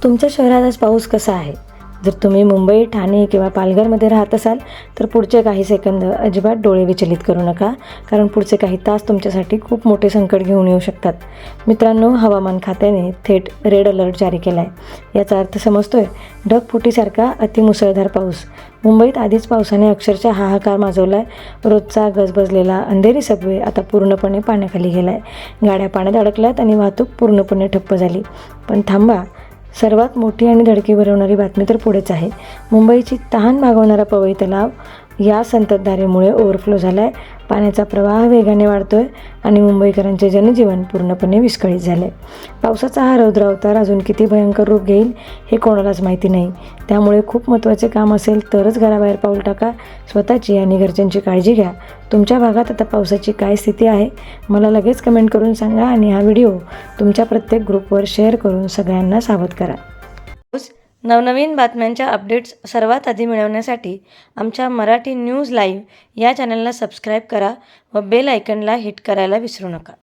तुमच्या शहरात आज पाऊस कसा आहे? जर तुम्ही मुंबई, ठाणे किंवा पालघरमध्ये राहत असाल तर पुढचे काही सेकंद अजिबात डोळे विचलित करू नका, कारण पुढचे काही तास तुमच्यासाठी खूप मोठे संकट घेऊन येऊ शकतात. मित्रांनो, हवामान खात्याने थेट रेड अलर्ट जारी केला आहे. याचा अर्थ समजतोय, ढगफुटीसारखा अतिमुसळधार पाऊस. मुंबईत आधीच पावसाने अक्षरशः हाहाकार माजवला आहे. रोजचा गजबजलेला अंधेरी सबवे आता पूर्णपणे पाण्याखाली गेला आहे. गाड्या पाण्यात अडकल्यात आणि वाहतूक पूर्णपणे ठप्प झाली. पण थांबा, सर्वात मोठी आणि धडकी भरवणारी बातमी तर पुढेच आहे. मुंबईची तहान भागवणारा पवई तलाव या संततधारेमुळे ओव्हरफ्लो झाला आहे. पाण्याचा प्रवाह वेगाने वाढतो आहे आणि मुंबईकरांचे जनजीवन पूर्णपणे विस्कळीत झाले आहे. पावसाचा हा रौद्र अवतार अजून किती भयंकर रूप घेईल हे कोणालाच माहिती नाही. त्यामुळे खूप महत्त्वाचे काम असेल तरच घराबाहेर पाऊल टाका. स्वतःची आणि घरच्यांची काळजी घ्या. तुमच्या भागात आता पावसाची काय स्थिती आहे मला लगेच कमेंट करून सांगा आणि हा व्हिडिओ तुमच्या प्रत्येक ग्रुपवर शेअर करून सगळ्यांना सावध करा. नवनवीन बातम्यांच्या अपडेट्स सर्वात आधी मिळवण्यासाठी आमच्या मराठी न्यूज लाईव्ह या चॅनलला सबस्क्राईब करा व बेल आयकनला हिट करायला विसरू नका.